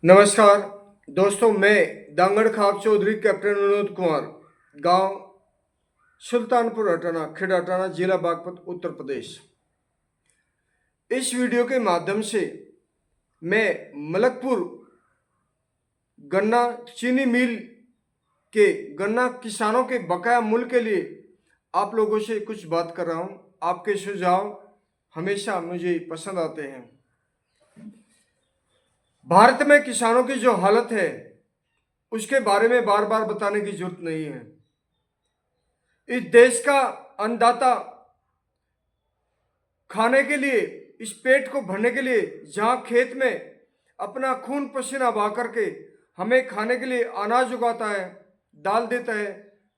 नमस्कार दोस्तों, मैं दांगड़ खाब चौधरी कैप्टन विनोद कुमार, गांव सुल्तानपुर हटाना, खेड़ा हटाना, जिला बागपत, उत्तर प्रदेश। इस वीडियो के माध्यम से मैं मलकपुर गन्ना चीनी मिल के गन्ना किसानों के बकाया मूल्य के लिए आप लोगों से कुछ बात कर रहा हूं। आपके सुझाव हमेशा मुझे पसंद आते हैं। भारत में किसानों की जो हालत है उसके बारे में बार बार बताने की जरूरत नहीं है। इस देश का अन्नदाता खाने के लिए, इस पेट को भरने के लिए, जहां खेत में अपना खून पसीना बहा करके हमें खाने के लिए अनाज उगाता है, दाल देता है,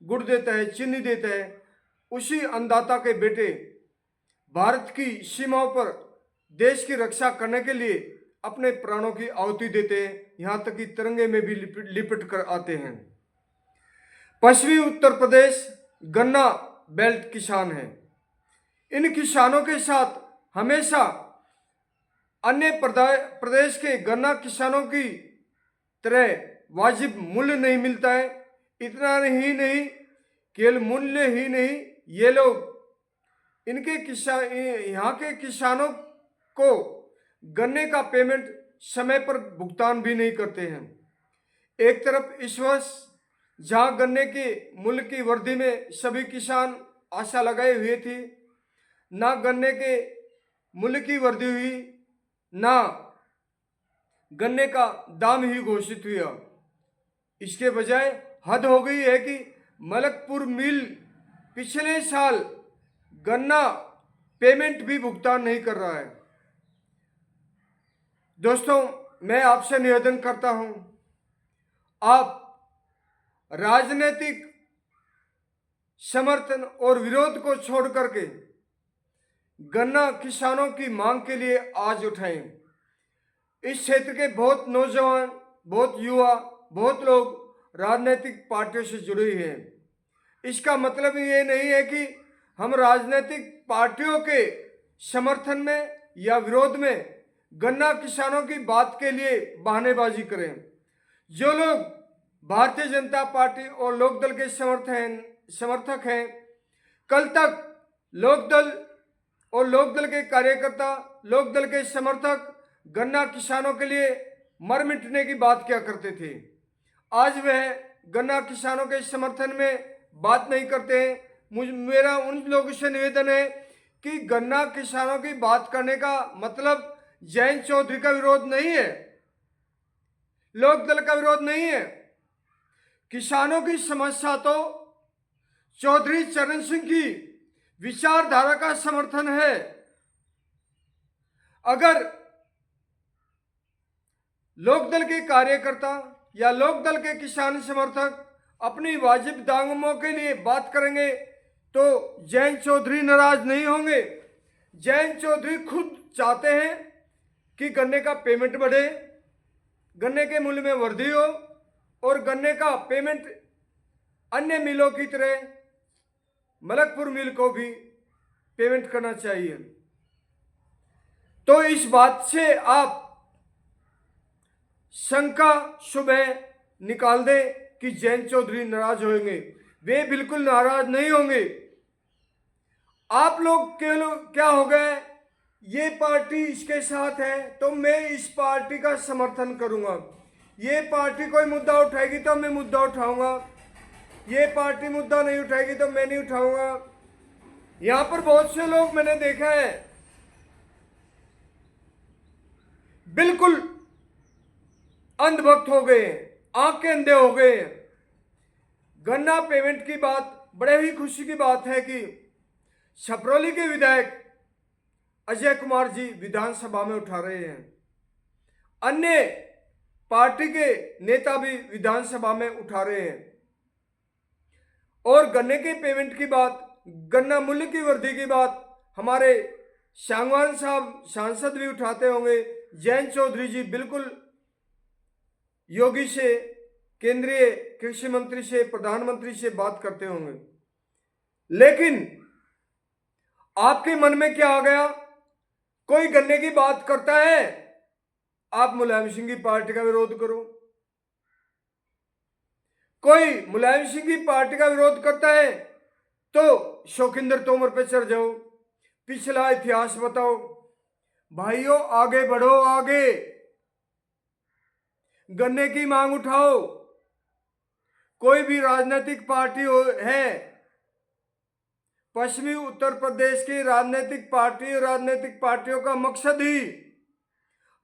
गुड़ देता है, चीनी देता है, उसी अन्नदाता के बेटे भारत की सीमाओं पर देश की रक्षा करने के लिए अपने प्राणों की आहुति देते हैं, यहां तक कि तिरंगे में भी लिपट कर आते हैं। पश्चिमी उत्तर प्रदेश गन्ना बेल्ट किसान है। इन किसानों के साथ हमेशा अन्य प्रदेश के गन्ना किसानों की तरह वाजिब मूल्य नहीं मिलता है। इतना ही नहीं, केवल मूल्य ही नहीं, ये लोग यहाँ के किसानों को गन्ने का पेमेंट समय पर भुगतान भी नहीं करते हैं। एक तरफ इस वर्ष जहां गन्ने के मूल्य की वृद्धि में सभी किसान आशा लगाए हुए थे, ना गन्ने के मूल्य की वृद्धि हुई, ना गन्ने का दाम ही घोषित हुआ। इसके बजाय हद हो गई है कि मलकपुर मिल पिछले साल गन्ना पेमेंट भी भुगतान नहीं कर रहा है। दोस्तों, मैं आपसे निवेदन करता हूं, आप राजनीतिक समर्थन और विरोध को छोड़ करके गन्ना किसानों की मांग के लिए आवाज उठाएं। इस क्षेत्र के बहुत नौजवान, बहुत युवा, बहुत लोग राजनीतिक पार्टियों से जुड़े हुए हैं। इसका मतलब ये नहीं है कि हम राजनीतिक पार्टियों के समर्थन में या विरोध में गन्ना किसानों की बात के लिए बहानेबाजी करें। जो लोग भारतीय जनता पार्टी और लोकदल के समर्थक हैं, कल तक लोकदल और लोकदल के कार्यकर्ता, लोकदल के समर्थक गन्ना किसानों के लिए मर मिटने की बात क्या करते थे। आज वह गन्ना किसानों के समर्थन में बात नहीं करते हैं। मेरा उन लोगों से निवेदन है कि गन्ना किसानों की बात करने का मतलब जयंत चौधरी का विरोध नहीं है, लोकदल का विरोध नहीं है। किसानों की समस्या तो चौधरी चरण सिंह की विचारधारा का समर्थन है। अगर लोकदल के कार्यकर्ता या लोकदल के किसान समर्थक अपनी वाजिब दांगों के लिए बात करेंगे तो जयंत चौधरी नाराज नहीं होंगे। जयंत चौधरी खुद चाहते हैं कि गन्ने का पेमेंट बढ़े, गन्ने के मूल्य में वृद्धि हो और गन्ने का पेमेंट अन्य मिलों की तरह मलकपुर मिल को भी पेमेंट करना चाहिए। तो इस बात से आप शंका सुबह निकाल दें कि जयंत चौधरी नाराज होंगे। वे बिल्कुल नाराज नहीं होंगे। आप लोग क्या हो गए, ये पार्टी इसके साथ है तो मैं इस पार्टी का समर्थन करूंगा, ये पार्टी कोई मुद्दा उठाएगी तो मैं मुद्दा उठाऊंगा, ये पार्टी मुद्दा नहीं उठाएगी तो मैं नहीं उठाऊंगा। यहां पर बहुत से लोग मैंने देखा है बिल्कुल अंधभक्त हो गए, आंख के अंधे हो गए। गन्ना पेमेंट की बात बड़े ही खुशी की बात है कि छपरौली के विधायक अजय कुमार जी विधानसभा में उठा रहे हैं, अन्य पार्टी के नेता भी विधानसभा में उठा रहे हैं। और गन्ने के पेमेंट की बात, गन्ना मूल्य की वृद्धि की बात हमारे सांगवान साहब सांसद भी उठाते होंगे। जयंत चौधरी जी बिल्कुल योगी से, केंद्रीय कृषि मंत्री से, प्रधानमंत्री से बात करते होंगे। लेकिन आपके मन में क्या आ गया, कोई गन्ने की बात करता है आप मुलायम सिंह की पार्टी का विरोध करो। कोई मुलायम सिंह की पार्टी का विरोध करता है तो शौकिंदर तोमर पे चढ़ जाओ, पिछला इतिहास बताओ। भाइयों आगे बढ़ो, आगे गन्ने की मांग उठाओ। कोई भी राजनीतिक पार्टी है, पश्चिमी उत्तर प्रदेश की राजनीतिक पार्टियों का मकसद ही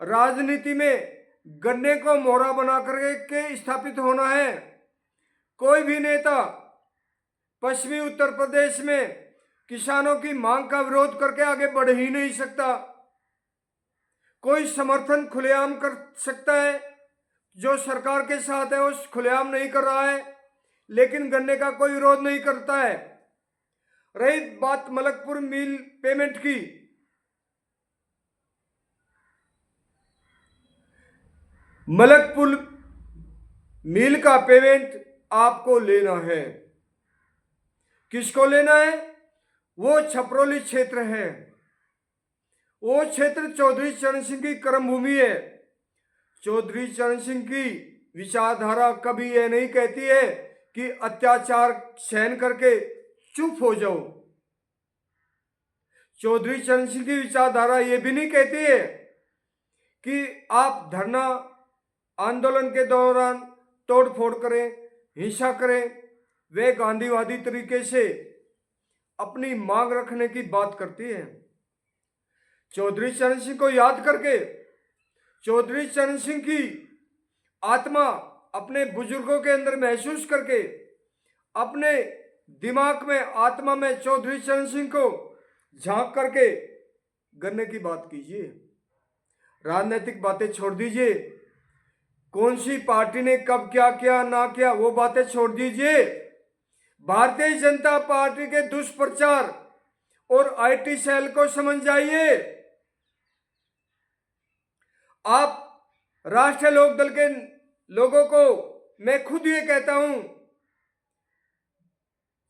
राजनीति में गन्ने को मोहरा बना करके स्थापित होना है। कोई भी नेता पश्चिमी उत्तर प्रदेश में किसानों की मांग का विरोध करके आगे बढ़ ही नहीं सकता। कोई समर्थन खुलेआम कर सकता है, जो सरकार के साथ है वो खुलेआम नहीं कर रहा है, लेकिन गन्ने का कोई विरोध नहीं करता है। रही बात मलकपुर मिल पेमेंट की, मलकपुर मिल का पेमेंट आपको लेना है। किसको लेना है? वो छपरौली क्षेत्र है, वो क्षेत्र चौधरी चरण सिंह की कर्मभूमि है। चौधरी चरण सिंह की विचारधारा कभी यह नहीं कहती है कि अत्याचार सहन करके चुप हो जाओ। चौधरी चरण सिंह की विचारधारा यह भी नहीं कहती है कि आप धरना आंदोलन के दौरान तोड़फोड़ करें, हिंसा करें। वे गांधीवादी तरीके से अपनी मांग रखने की बात करती है। चौधरी चरण सिंह को याद करके, चौधरी चरण सिंह की आत्मा अपने बुजुर्गों के अंदर महसूस करके, अपने दिमाग में आत्मा में चौधरी चरण सिंह को झांक करके गन्ने की बात कीजिए। राजनीतिक बातें छोड़ दीजिए। कौन सी पार्टी ने कब क्या किया ना किया वो बातें छोड़ दीजिए। भारतीय जनता पार्टी के दुष्प्रचार और आईटी सेल को समझ जाइए। आप राष्ट्रीय लोकदल के लोगों को मैं खुद ये कहता हूं,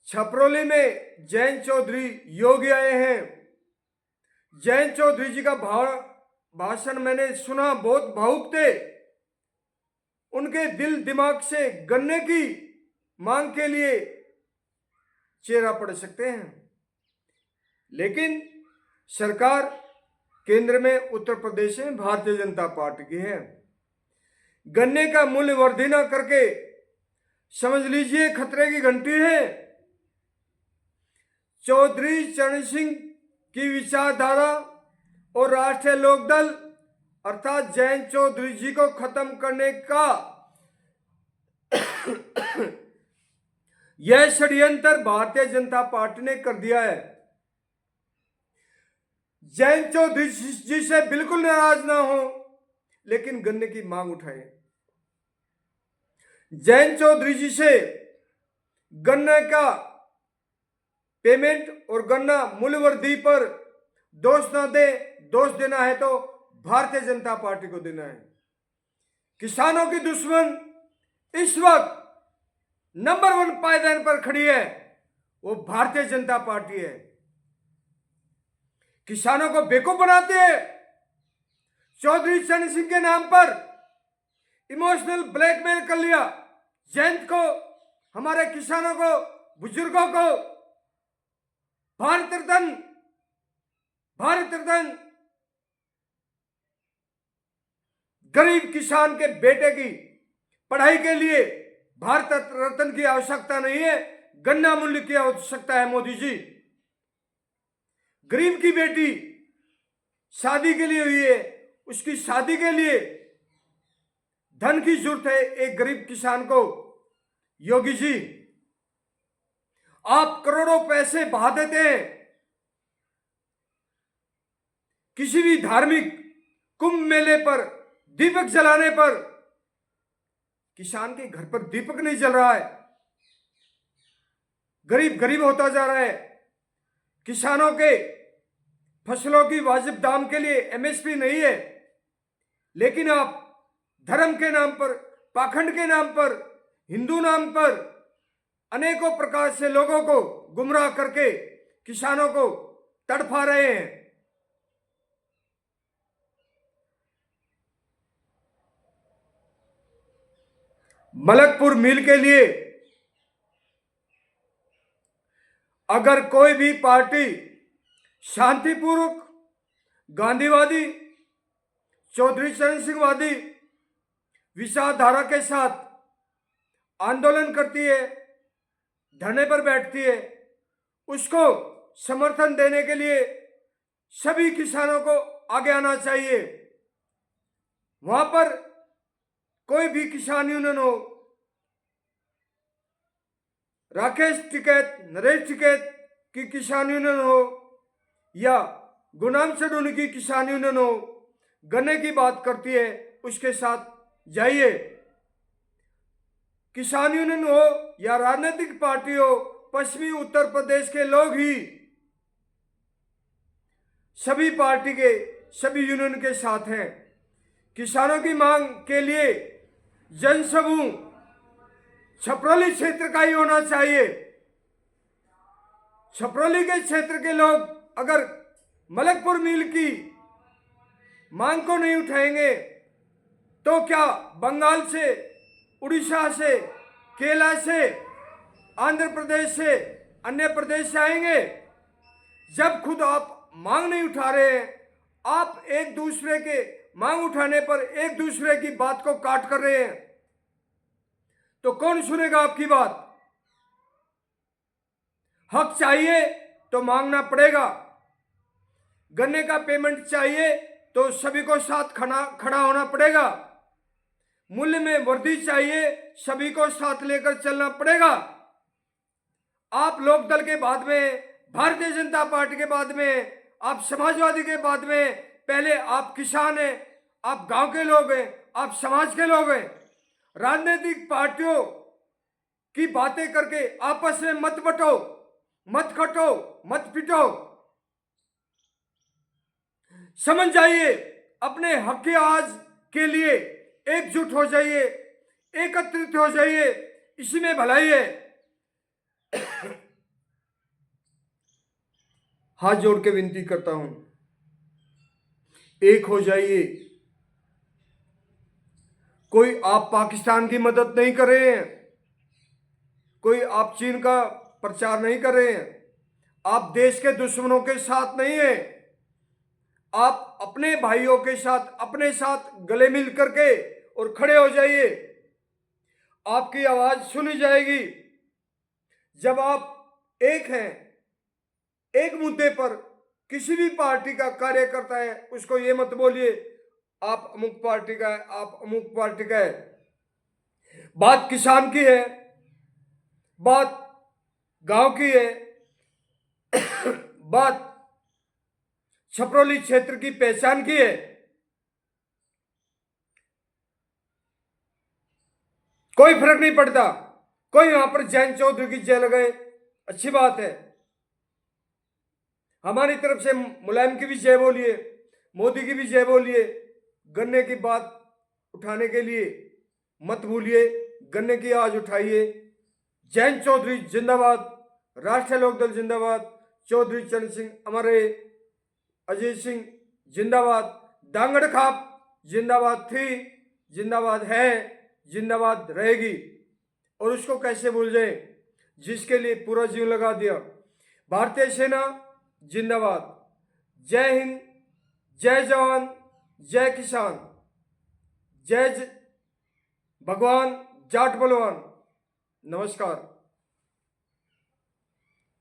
छपरौली में जयंत चौधरी योगी आए हैं। जयंत चौधरी जी का भाषण मैंने सुना, बहुत भावुक थे। उनके दिल दिमाग से गन्ने की मांग के लिए चेहरा पड़ सकते हैं, लेकिन सरकार केंद्र में उत्तर प्रदेश में भारतीय जनता पार्टी की है। गन्ने का मूल्य वर्धि न करके समझ लीजिए खतरे की घंटी है। चौधरी चरण सिंह की विचारधारा और राष्ट्रीय लोकदल अर्थात जयंत चौधरी जी को खत्म करने का यह षड्यंत्र भारतीय जनता पार्टी ने कर दिया है। जयंत चौधरी जी से बिल्कुल नाराज ना हो, लेकिन गन्ने की मांग उठाए। जयंत चौधरी जी से गन्ने का पेमेंट और गन्ना मूल्य वृद्धि पर दोष ना दे। दोष देना है तो भारतीय जनता पार्टी को देना है। किसानों की दुश्मन इस वक्त नंबर 1 पायदान पर खड़ी है, वो भारतीय जनता पार्टी है। किसानों को बेवकूफ बनाते हैं। चौधरी चरण सिंह के नाम पर इमोशनल ब्लैकमेल कर लिया। जयंत को, हमारे किसानों को, बुजुर्गों को भारत रत्न गरीब किसान के बेटे की पढ़ाई के लिए भारत रत्न की आवश्यकता नहीं है, गन्ना मूल्य की आवश्यकता है। मोदी जी, गरीब की बेटी शादी के लिए हुई है, उसकी शादी के लिए धन की जरूरत है एक गरीब किसान को। योगी जी, आप करोड़ों पैसे बहा देते हैं किसी भी धार्मिक कुंभ मेले पर दीपक जलाने पर। किसान के घर पर दीपक नहीं जल रहा है, गरीब गरीब होता जा रहा है। किसानों के फसलों की वाजिब दाम के लिए एमएसपी नहीं है, लेकिन आप धर्म के नाम पर, पाखंड के नाम पर, हिंदू नाम पर अनेकों प्रकार से लोगों को गुमराह करके किसानों को तड़फा रहे हैं। मलकपुर मिल के लिए अगर कोई भी पार्टी शांतिपूर्वक गांधीवादी, चौधरी चरण सिंह वादी विचारधारा के साथ आंदोलन करती है, धरने पर बैठती है, उसको समर्थन देने के लिए सभी किसानों को आगे आना चाहिए। वहां पर कोई भी किसान यूनियन हो, राकेश टिकैत, नरेश टिकैत की किसान यूनियन हो या गुलाम सडूनी की किसान यूनियन हो, गन्ने की बात करती है, उसके साथ जाइए। किसान यूनियन हो या राजनीतिक पार्टी हो, पश्चिमी उत्तर प्रदेश के लोग ही सभी पार्टी के, सभी यूनियन के साथ हैं। किसानों की मांग के लिए जनसमूह छपरौली क्षेत्र का ही होना चाहिए। छपरौली के क्षेत्र के लोग अगर मलकपुर मिल की मांग को नहीं उठाएंगे तो क्या बंगाल से, उड़ीसा से, केरला से, आंध्र प्रदेश से, अन्य प्रदेश से आएंगे? जब खुद आप मांग नहीं उठा रहे हैं, आप एक दूसरे के मांग उठाने पर एक दूसरे की बात को काट कर रहे हैं, तो कौन सुनेगा आपकी बात? हक चाहिए तो मांगना पड़ेगा। गन्ने का पेमेंट चाहिए तो सभी को साथ खड़ा होना पड़ेगा। मूल्य में वृद्धि चाहिए, सभी को साथ लेकर चलना पड़ेगा। आप लोकदल के बाद में, भारतीय जनता पार्टी के बाद में, आप समाजवादी के बाद में, पहले आप किसान हैं, आप गांव के लोग हैं, आप समाज के लोग हैं। राजनीतिक पार्टियों की बातें करके आपस में मत बटो, मत खटो, मत पिटो। समझ जाइए, अपने हक के आवाज के लिए एकजुट हो जाइए, एकत्रित हो जाइए, इसी में भलाई है। हाथ जोड़ के विनती करता हूं, एक हो जाइए। कोई आप पाकिस्तान की मदद नहीं कर रहे हैं, कोई आप चीन का प्रचार नहीं कर रहे हैं, आप देश के दुश्मनों के साथ नहीं हैं, आप अपने भाइयों के साथ, अपने साथ गले मिल करके और खड़े हो जाइए। आपकी आवाज सुनी जाएगी। जब आप एक हैं, एक मुद्दे पर किसी भी पार्टी का कार्यकर्ता है, उसको ये मत बोलिए आप अमुक पार्टी का है, आप अमुक पार्टी का है। बात किसान की है, बात गांव की है, बात छपरौली क्षेत्र की पहचान की है। कोई फर्क नहीं पड़ता, कोई वहां पर जैन चौधरी की जय लगाए, अच्छी बात है। हमारी तरफ से मुलायम की भी जय बोलिए, मोदी की भी जय बोलिए। गन्ने की बात उठाने के लिए मत भूलिए, गन्ने की आवाज उठाइए। जैन चौधरी जिंदाबाद, राष्ट्रीय लोकदल जिंदाबाद, चौधरी चरण सिंह अमर रहे, अजय सिंह जिंदाबाद, दांगड़ खाप जिंदाबाद थी, जिंदाबाद है, जिंदाबाद रहेगी। और उसको कैसे भूल जाए जिसके लिए पूरा जीवन लगा दिया। भारतीय सेना जिंदाबाद। जय हिंद, जय जवान, जय किसान, जय भगवान जाट बलवान। नमस्कार।